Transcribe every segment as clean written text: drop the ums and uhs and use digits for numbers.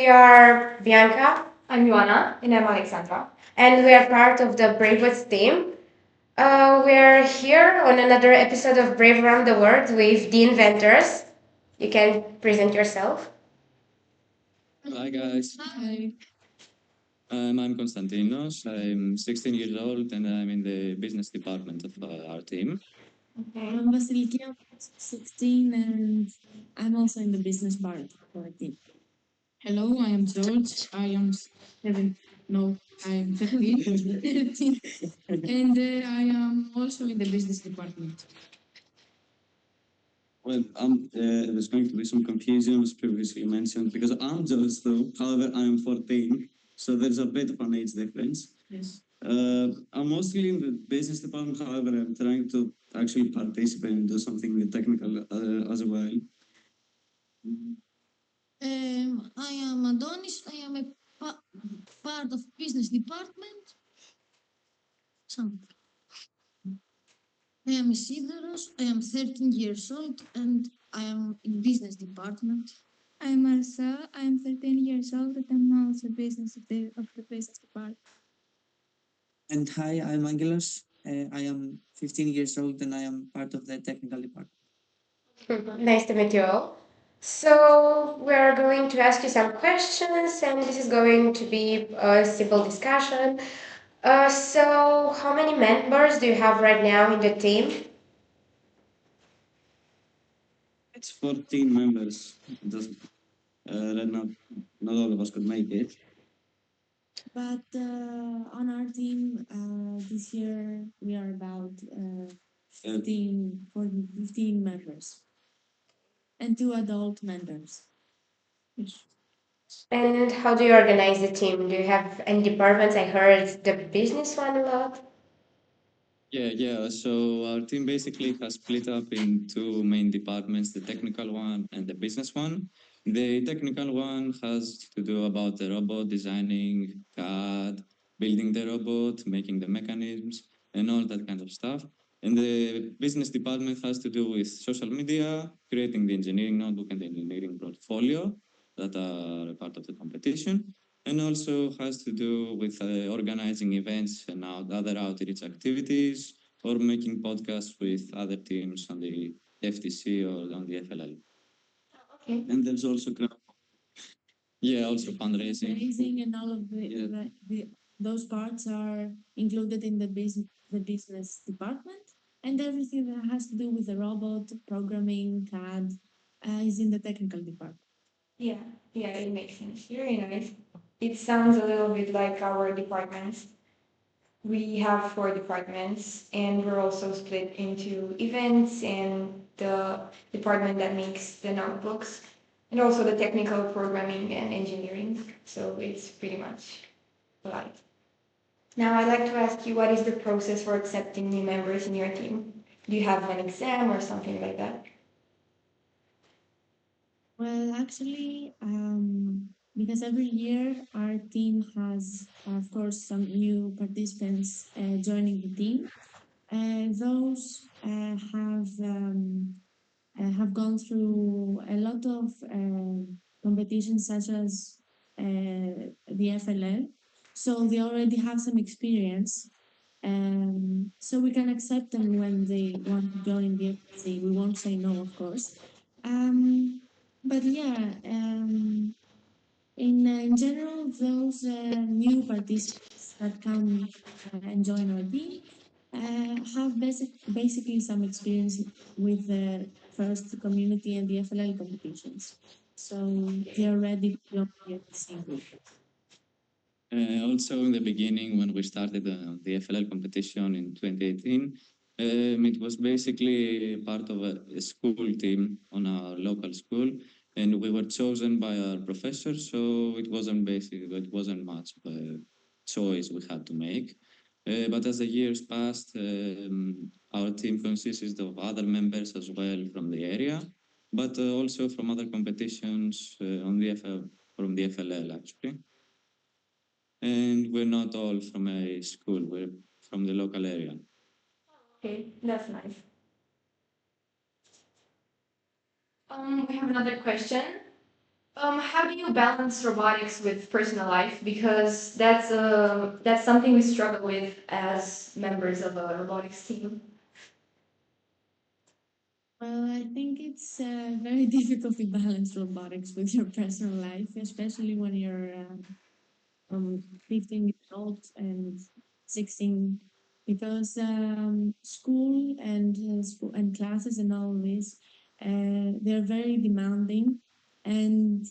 we are Bianca. I'm Ioana. And I'm Alexandra. And we are part of the Bravest team. We're here on another episode of Brave Around the World with the Inventors. You can present yourself. Hi guys, Hi. I'm Konstantinos. I'm 16 years old and I'm in the business department of our team. Okay. I'm Vasiliki. I'm 16 and I'm also in the business part of our team. Hello, I am George. I am 7. No, I am 13. 13. And I am also in the business department. Well, there's going to be some confusion as previously mentioned because I'm George though. However, I'm 14, so there's a bit of an age difference. Yes. I'm mostly in the business department. However, I'm trying to actually participate and do something technical as well. I am Adonis. I am a part of business department. Some. I am Isidoros. I am 13 years old and I am in business department. I'm Marcel. I'm 13 years old and I'm also of the business department. And hi, I'm Angelos. I am 15 years old and I am part of the technical department. Nice to meet you all. So, we're going to ask you some questions, and this is going to be a simple discussion. So, how many members do you have right now in the team? It's 14 members. Right now, not all of us could make it. But on our team this year, we are about 15 members and 2 adult members. Yes. And how do you organize the team? Do you have any departments? I heard the business one a lot. Yeah. So our team basically has split up in two main departments, the technical one and the business one. The technical one has to do about the robot, designing CAD, building the robot, making the mechanisms, and all that kind of stuff. And the business department has to do with social media, creating the engineering notebook and the engineering portfolio that are a part of the competition, and also has to do with organizing events and other outreach activities or making podcasts with other teams on the FTC or on the FLL. Okay. And there's also also fundraising. Fundraising and all of those parts are included in the business department, and everything that has to do with the robot programming CAD is in the technical department. Yeah, it makes sense. Very nice. It sounds a little bit like our departments. We have 4 departments, and we're also split into events and the department that makes the notebooks, and also the technical programming and engineering. So it's pretty much alike. Now, I'd like to ask you, what is the process for accepting new members in your team? Do you have an exam or something like that? Well, actually, because every year our team has, of course, some new participants joining the team. Those have gone through a lot of competitions, such as the FLL, so they already have some experience. So we can accept them when they want to join the FLC. We won't say no, of course. But yeah, in general, those new participants that come and join our team have basically some experience with the first community and the FLL competitions. So they are ready to join the FTC group. Also, in the beginning, when we started the FLL competition in 2018, it was basically part of a school team on our local school, and we were chosen by our professors. So it wasn't much of a choice we had to make. But as the years passed, our team consists of other members as well from the area, but also from other competitions from the FLL actually. And we're not all from a school, we're from the local area. Okay, that's nice. We have another question. How do you balance robotics with personal life? Because that's something we struggle with as members of a robotics team. Well, I think it's very difficult to balance robotics with your personal life, especially when you're 15 years old and 16, because school and classes and all this, they're very demanding, and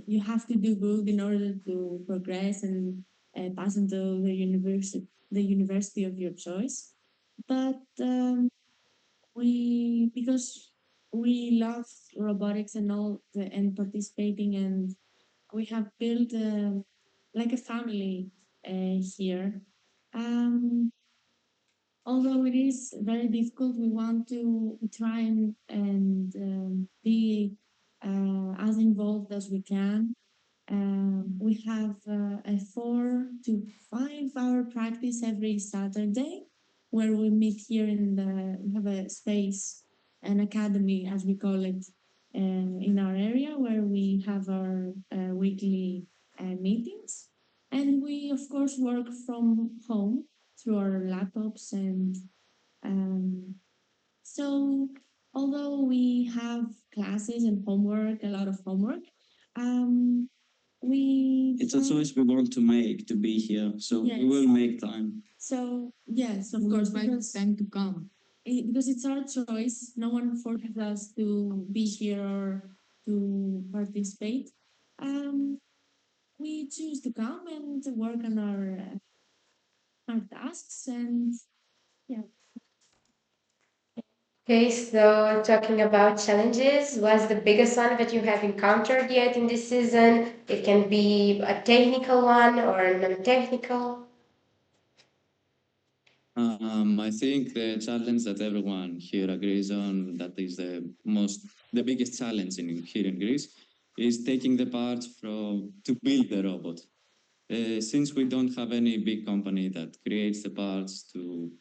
you have to do good in order to progress and pass into the university of your choice. But we because we love robotics and all and participating, and we have built like a family here. Um, Although it is very difficult, we want to try and be as involved as we can. We have a 4 to 5 hour practice every Saturday, where we meet here we have a space, an academy, as we call it, in our area, where we have our weekly meetings. And we, of course, work from home through our laptops. And um, so, although we have classes and homework, a lot of homework, um, it's a choice we want to make to be here, so we will make time. So yes, of We course, would like because time to come. because it's our choice. No one forces us to be here or to participate. Um, we choose to come and to work on our tasks, and yeah. Okay, so talking about challenges, what's the biggest one that you have encountered yet in this season? It can be a technical one or non-technical. I think the challenge that everyone here agrees on, that is the biggest challenge here in Greece, is taking the parts to build the robot. Since we don't have any big company that creates the parts to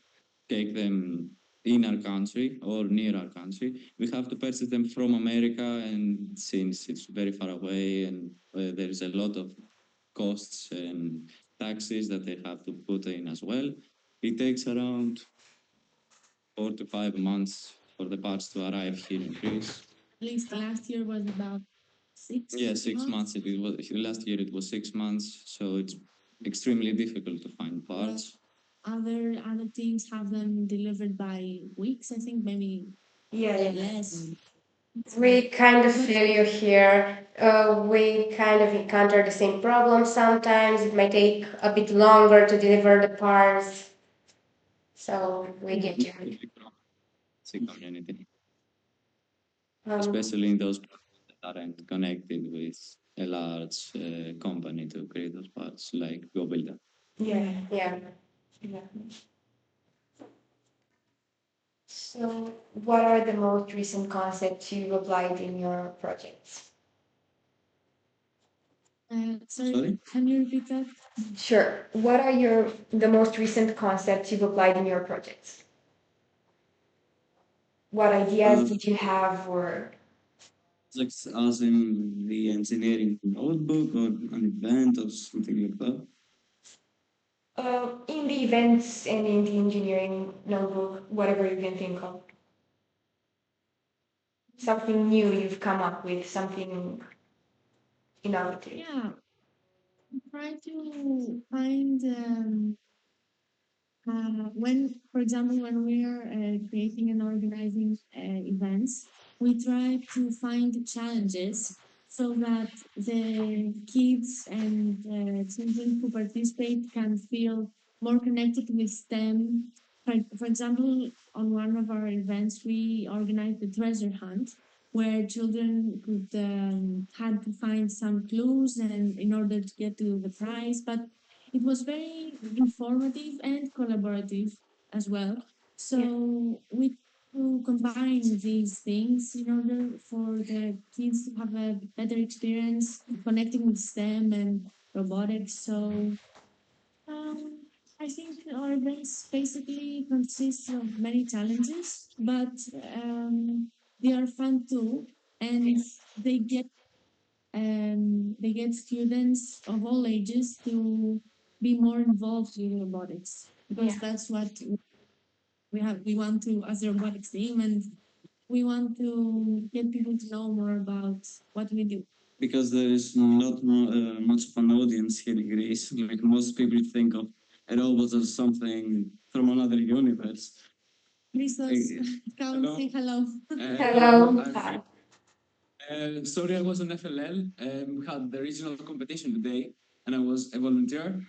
take them in our country or near our country, we have to purchase them from America, and since it's very far away and there's a lot of costs and taxes that they have to put in as well, it takes around 4 to 5 months for the parts to arrive here in Greece. At least last year was about six. Yeah, 6 months. It was last year. It was 6 months, so it's extremely difficult to find parts. Other teams have them delivered by weeks. I think maybe Yeah. less. We kind of feel you here. We kind of encounter the same problem sometimes. It might take a bit longer to deliver the parts. So we get you. Community, Um, especially in those parts that aren't connected with a large company to create those parts, like GoBuilder. Yeah. yeah. Yeah. So, what are the most recent concepts you applied in your projects? Sorry, can you repeat that? Sure. What are the most recent concepts you've applied in your projects? What ideas did you have, or Like as in the engineering notebook or an event or something like that. in the events and in the engineering notebook, whatever you can think of? Something new you've come up with, something innovative. Yeah, try to find when, for example, when we are creating and organizing events, we try to find challenges so that the kids and children who participate can feel more connected with STEM. For example, on one of our events, we organized the treasure hunt, where children could had to find some clues and in order to get to the prize, but it was very informative and collaborative as well. So we to combine these things in order for the kids to have a better experience connecting with STEM and robotics. So um, I think our events basically consists of many challenges, but they are fun too, and they get and they get students of all ages to be more involved in robotics because that's what we have. We want to, as a robotics team, and we want to get people to know more about what we do. Because there is not much of an audience here in Greece. Like most people think of a robot as something from another universe. Christos, come hello. say hello. Hello. I'm Hi. sorry, I was on FLL. We had the regional competition today, and I was a volunteer.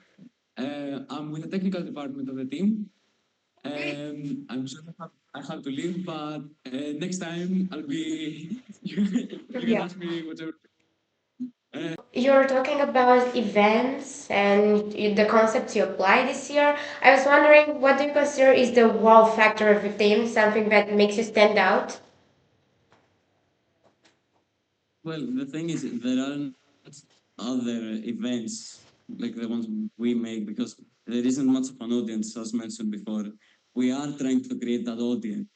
I'm with the technical department of the team. I'm sorry I have to leave, but next time I'll be. You can Yeah. ask me whatever. You're talking about events and the concepts you applied this year. I was wondering, what do you consider is the wow factor of the team, something that makes you stand out? Well, the thing is, there aren't other events like the ones we make because there isn't much of an audience, as mentioned before. We are trying to create that audience.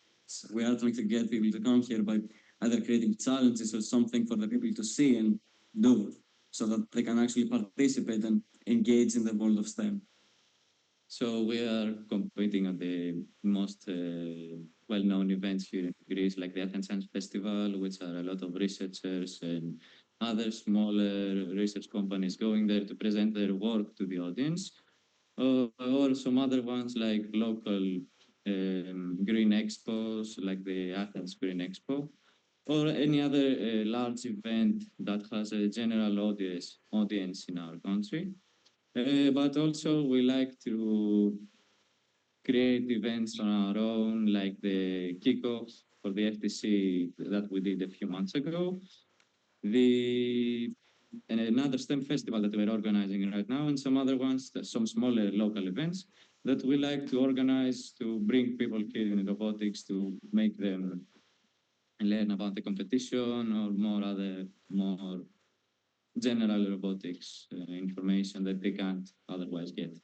We are trying to get people to come here by either creating challenges or something for the people to see and do so that they can actually participate and engage in the world of STEM. So we are competing at the most well-known events here in Greece, like the Athens Science Festival, which are a lot of researchers and other smaller research companies going there to present their work to the audience, or some other ones like local green expos, like the Athens Green Expo, or any other large event that has a general audience in our country. But also we like to create events on our own, like the kickoff for the FTC that we did a few months ago, the and another STEM festival that we're organizing right now, and some other ones, some smaller local events that we like to organize to bring people here in robotics to make them learn about the competition or more general robotics information that they can't otherwise get.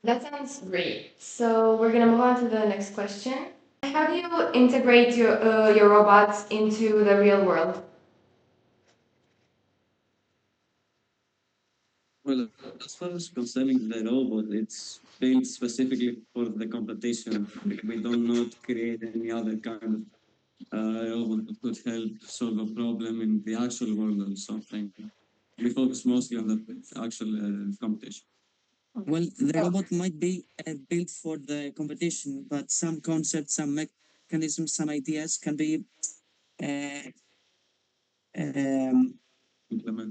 That sounds great. So we're gonna move on to the next question. How do you integrate your robots into the real world? Well, as far as concerning the robot, it's built specifically for the competition. We don't not create any other kind of robot that could help solve a problem in the actual world or something. We focus mostly on the actual competition. Well, the robot might be built for the competition, but some concepts, some mechanisms, some ideas can be uh, um,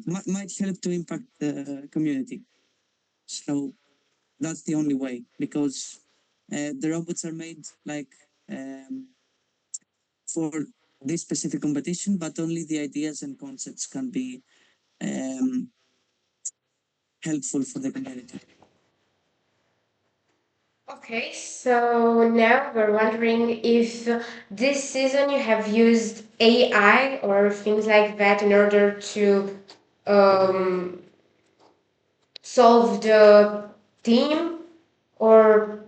might help to impact the community. So that's the only way because the robots are made like for this specific competition, but only the ideas and concepts can be um, helpful for the community. Okay, so now we're wondering if this season you have used AI or things like that in order to um, solve the theme, or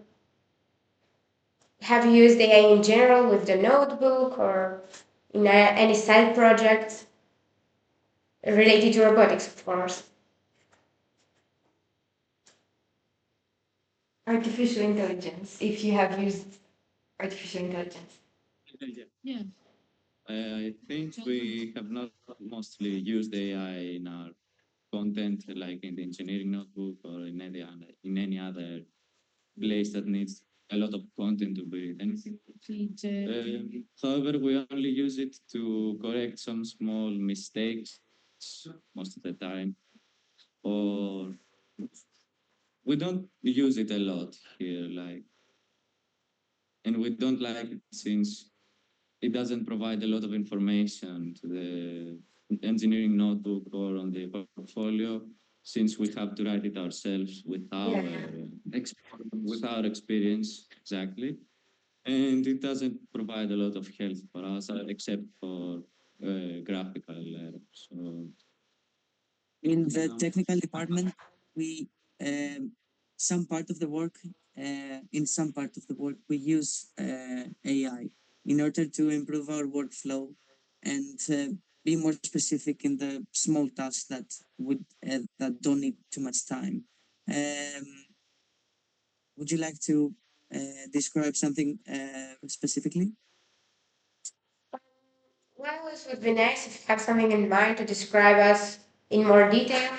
have you used AI in general with the notebook or in any side projects related to robotics, of course? Artificial intelligence, if you have used artificial intelligence. Yeah. I think we have not mostly used AI in our content, like in the engineering notebook or in any other place that needs a lot of content to be written. However, we only use it to correct some small mistakes most of the time, or we don't use it a lot here, like, and we don't like it since it doesn't provide a lot of information to the engineering notebook or on the portfolio, since we have to write it ourselves with our experience exactly, and it doesn't provide a lot of help for us except for graphical so In the technical department, we some part of the work in some part of the work we use AI in order to improve our workflow and be more specific in the small tasks that don't need too much time. Um, would you like to describe something specifically? Well, it would be nice if you have something in mind to describe us in more detail.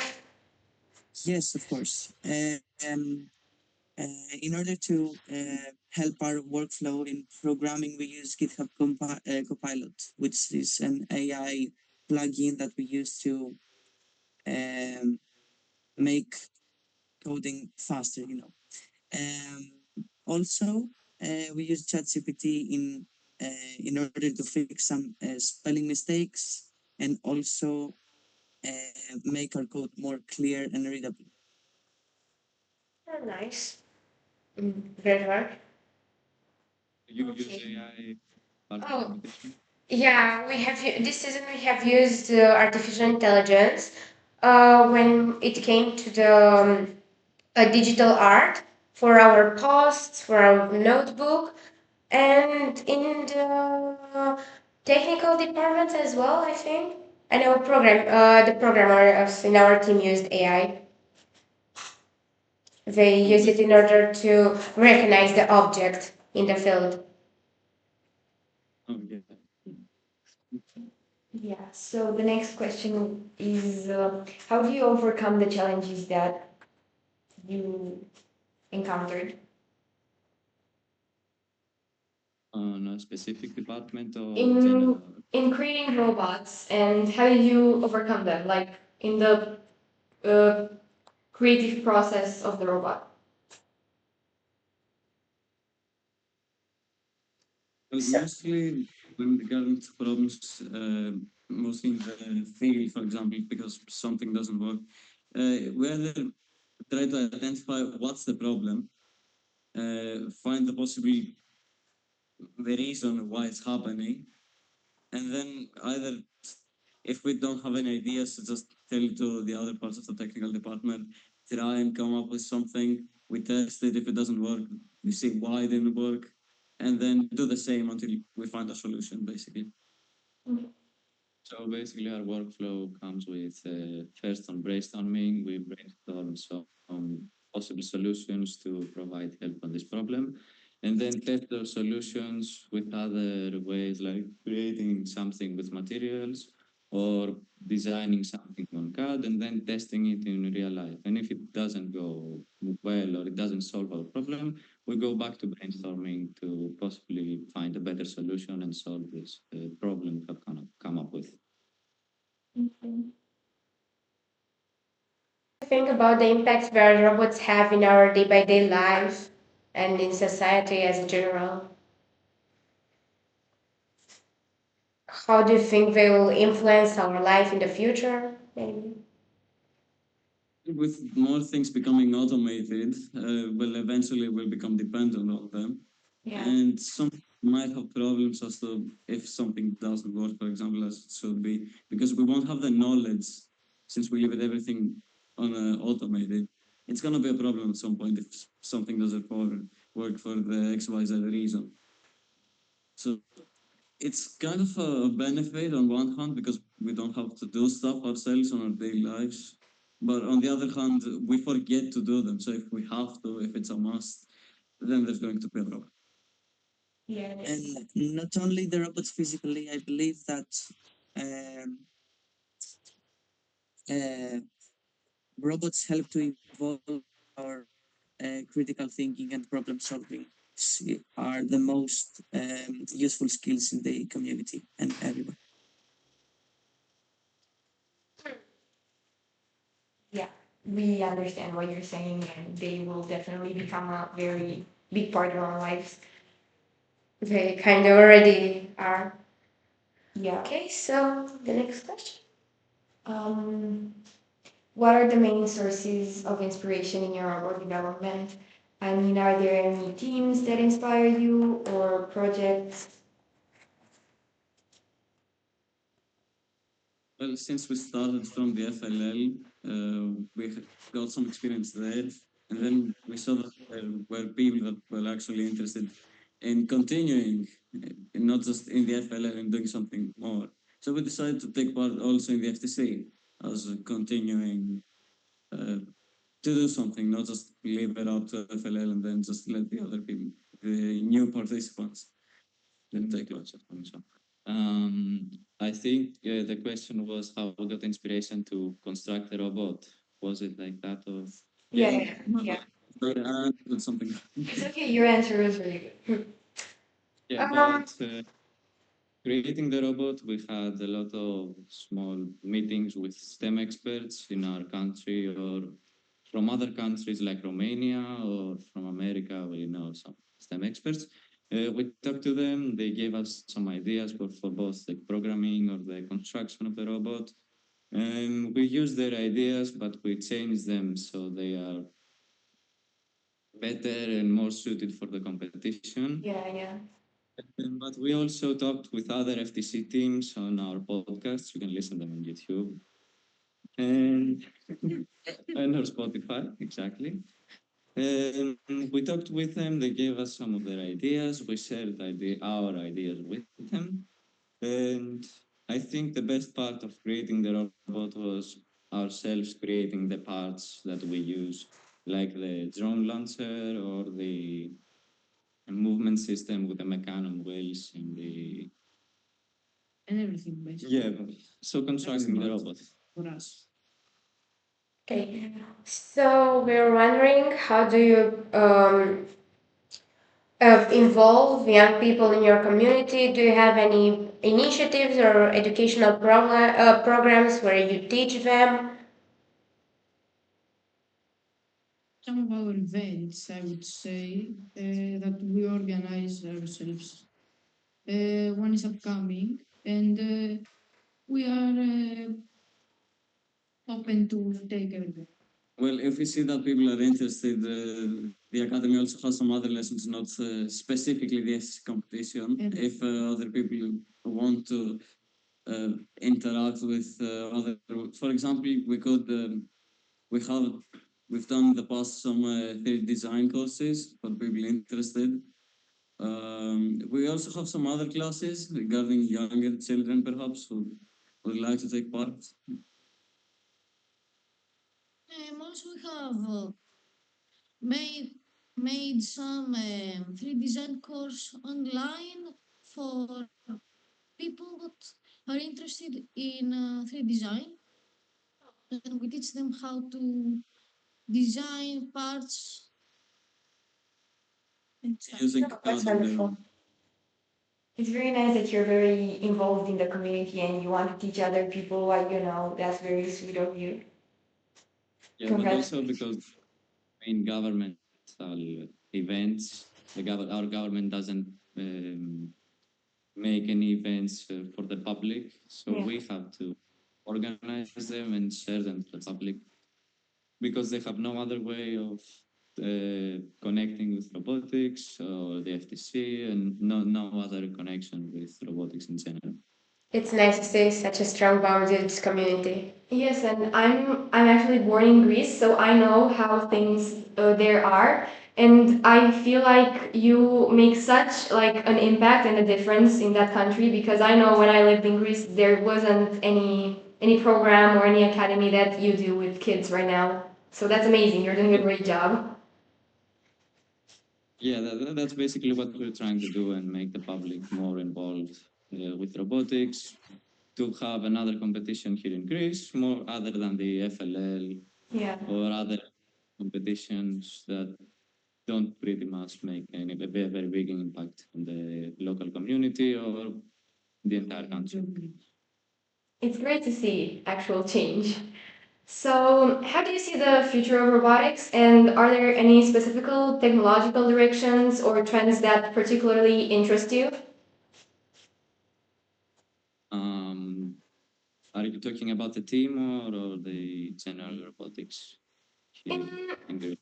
Yes, of course. In order to help our workflow in programming, we use GitHub Copilot, which is an AI plugin that we use to um, make coding faster. Also, we use ChatGPT in order to fix some spelling mistakes and also make our code more clear and readable. Oh, nice. Great work. You use Okay. AI part of Oh, computation? yeah, this season we have used artificial intelligence when it came to the digital art for our posts, for our notebook, and in the technical department as well, I think. And our the programmers in our team used AI. They Oh, use it in order to recognize the object in the field. oh yeah. Yeah, so the next question is how do you overcome the challenges that you encountered On a specific department or in general? creating robots and how did you overcome them, like in the uh, creative process of the robot? Well, So, mostly when regarding to problems, mostly in the field, for example, because something doesn't work, we either try to identify what's the problem, find the possible the reason why it's happening, and then either if we don't have any ideas, just tell it to the other parts of the technical department, try and come up with something. We test it. If it doesn't work, we see why it didn't work, and then do the same until we find a solution, basically. So basically, our workflow comes with first on brainstorming. We brainstorm some possible solutions to provide help on this problem, and then test those solutions with other ways like creating something with materials or designing something on CAD and then testing it in real life. And if it doesn't go well or it doesn't solve our problem, we go back to brainstorming to possibly find a better solution and solve this problem we have kind of come up with. think about the impacts where robots have in our day-by-day life and in society as a general. How do you think they will influence our life in the future? Maybe. With more things becoming automated, well, eventually we'll become dependent on them. Yeah. And some might have problems as to if something doesn't work, for example, as it should be, because we won't have the knowledge since we leave it everything on automated. It's going to be a problem at some point if something doesn't work for the XYZ reason. So it's kind of a benefit on one hand because we don't have to do stuff ourselves on our daily lives. But on the other hand, we forget to do them. So if we have to, if it's a must, then there's going to be a problem. Yeah. And not only the robots physically, I believe that um, uh, robots help to evolve our critical thinking and problem solving are the most useful skills in the community and everywhere. Yeah, we understand what you're saying, and they will definitely become a very big part of our lives. They kind of already are. Yeah. Okay, so the next question. Um, what are the main sources of inspiration in your robot development? I mean, are there any teams that inspire you or projects? Well, since we started from the FLL, we got some experience there. And then we saw that there were people that were actually interested in continuing, not just in the FLL and doing something more. So we decided to take part also in the FTC as a continuing to do something, not just leave it up to FLL and then just let the other people, the new participants, then take lots of things. I think the question was how we got inspiration to construct a robot. Was it like that of Yeah. I answered something? It's okay. Your answer was really good. Yeah, but creating the robot, we had a lot of small meetings with STEM experts in our country or from other countries like Romania or from America. We know some STEM experts. We talked to them. They gave us some ideas for both the programming or the construction of the robot. And we used their ideas, but we changed them so they are better and more suited for the competition. Yeah. But we also talked with other FTC teams on our podcasts. You can listen them on YouTube and and or Spotify, exactly. And we talked with them. They gave us some of their ideas. We shared our ideas with them. And I think the best part of creating the robot was ourselves creating the parts that we use, like the drone launcher or the movement system with the mechanism wheels and the and everything basically. yeah. So constructing the robot. For us. Okay. So we're wondering, how do you involve young people in your community? Do you have any initiatives or educational programs where you teach them? Some of our events, I would say, that we organize ourselves. One is upcoming, and we are open to take everything. Well, if we see that people are interested, the academy also has some other lessons, not specifically this competition. If other people want to uh, interact with other, for example, we have we've done in the past some 3D design courses for people interested. We also have some other classes regarding younger children, perhaps, who would like to take part. Also, we have made made some 3D design course online for people that are interested in 3D design, and we teach them how to design parts and stuff. Using Oh, CAD that's and wonderful. It's very nice that you're very involved in the community and you want to teach other people what you know. That's very sweet of you. yeah, but Congrats. also because in governmental events, our government doesn't make any events for the public, so Yeah. we have to organize them and share them to the public because they have no other way of connecting with robotics or the FTC and no other connection with robotics in general. It's nice to see such a strong bonded community. Yes, and I'm actually born in Greece, so I know how things there are, and I feel like you make such like an impact and a difference in that country because I know when I lived in Greece there wasn't any program or any academy that you do with kids right now. So that's amazing. You're doing a great job. Yeah, that's basically what we're trying to do and make the public more involved with robotics, to have another competition here in Greece, more other than the FLL Yeah. or other competitions that don't pretty much make any very big impact on the local community or the entire country. It's great to see actual change. So, how do you see the future of robotics, and are there any specific technological directions or trends that particularly interest you? Um, are you talking about the team or the general robotics here In, in Greece?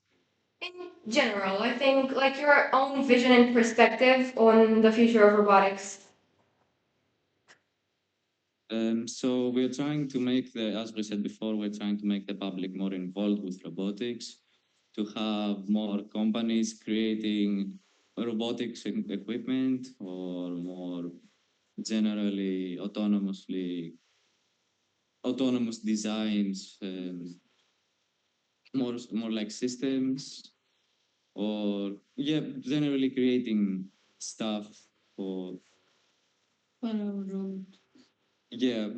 in general, I think like your own vision and perspective on the future of robotics. So we're trying to make as we said before, we're trying to make the public more involved with robotics, to have more companies creating robotics equipment or more generally autonomous designs, more like systems, or yeah, generally creating stuff for For our robot. yeah.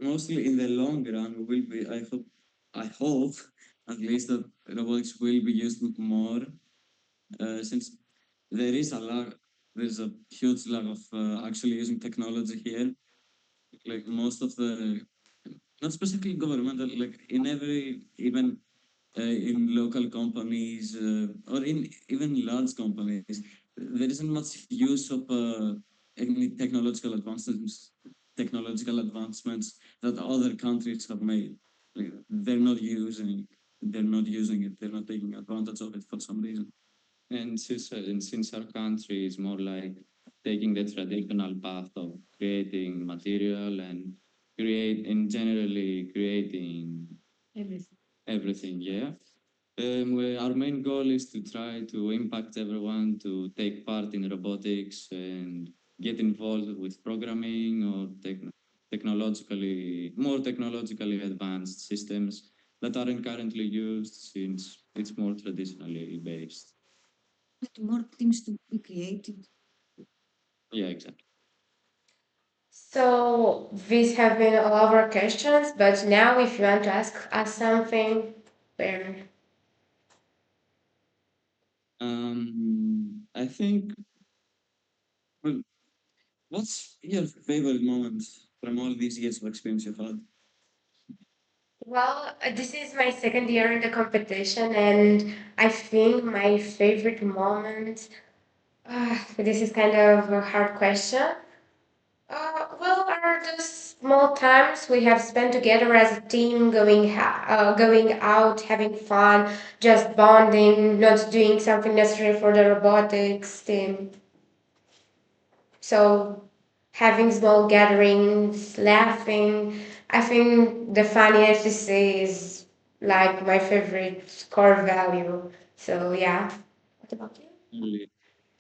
Mostly in the long run, we will be. I hope at least that robotics will be used more, since there is a lack. There's a huge lack of actually using technology here. Like most of the, not specifically governmental, like in every, even in local companies, or in even large companies, there isn't much use of any technological advancements that other countries have made. Like, they're not using it. They're not taking advantage of it for some reason. And since our country is more like taking the traditional path of creating material and generally creating Everything. everything, yeah. Our main goal is to try to impact everyone to take part in robotics and get involved with programming or more technologically advanced systems that aren't currently used, since it's more traditionally based. With more things to be created. Yeah, exactly. So these have been all of our questions, but now if you want to ask us something, where I think, well, what's your favorite moment from all these years of experience you've had? well, this is my second year in the competition, and I think my favorite moment. This is kind of a hard question. Well, are those small times we have spent together as a team, going out, having fun, just bonding, not doing something necessary for the robotics team. So having small gatherings, laughing. I think the fun in FTC is like my favorite core value. So yeah. What about you? Only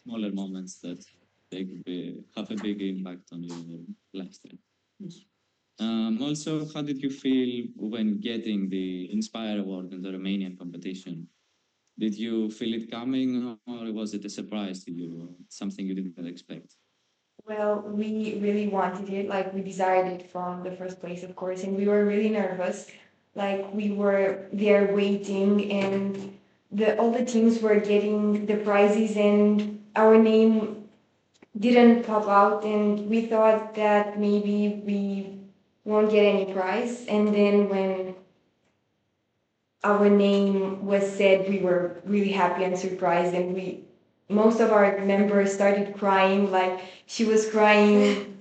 smaller moments that have a big impact on your lifestyle. Yes. Also, how did you feel when getting the Inspire Award in the Romanian competition? Did you feel it coming, or was it a surprise to you, or something you didn't expect? Well, we really wanted it, like we desired it from the first place, of course, and we were really nervous. Like we were there waiting, and all the teams were getting the prizes, and our name didn't pop out, and we thought that maybe we won't get any prize. And then when our name was said, we were really happy and surprised, and we most of our members started crying. Like she was crying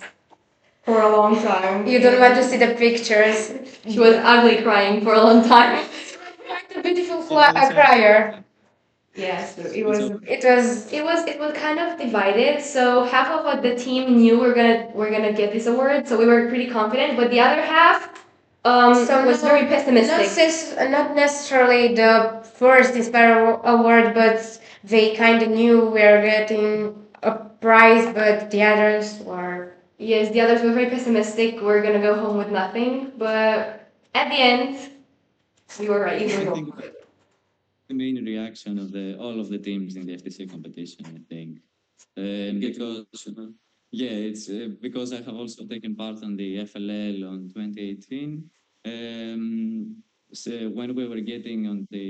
for a long time. You don't want to see the pictures. She was ugly crying for a long time. Quite a beautiful Also, crier. Yeah, so it it's was. also It was kind of divided. So half of what the team knew we're gonna get this award, so we were pretty confident. But the other half, So was very pessimistic. not necessarily the first Inspire Award, but they kind of knew we were getting a prize, but the others were. Yes, the others were very pessimistic. We're gonna go home with nothing. But at the end, we were right. I We were think the main reaction of the all of the teams in the FTC competition, I think. Because yeah, it's because I have also taken part on the FLL on 2018. So when we were getting on the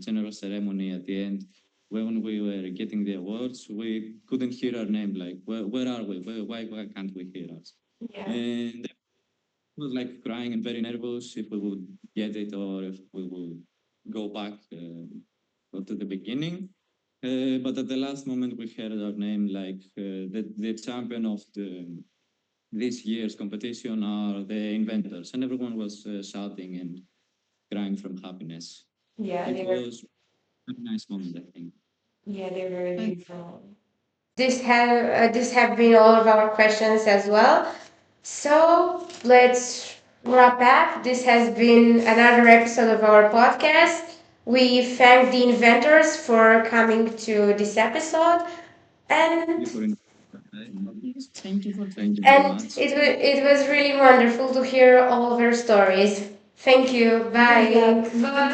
general ceremony at the end, when we were getting the awards, we couldn't hear our name. Like, where are we? Why can't we hear us? Yeah. And was like crying and very nervous if we would get it or if we would go back to the beginning. But at the last moment, we heard our name, like the champion of this year's competition are the Inventors, and everyone was shouting and crying from happiness. Yeah, It was a nice moment, I think. they're very beautiful. This have been all of our questions as well. So let's wrap up. This has been another episode of our podcast. We thank the inventors for coming to this episode, Thank you and for Thank you for Thank you very And much. it was really wonderful to hear all of your stories. Thank you. Bye. Bye.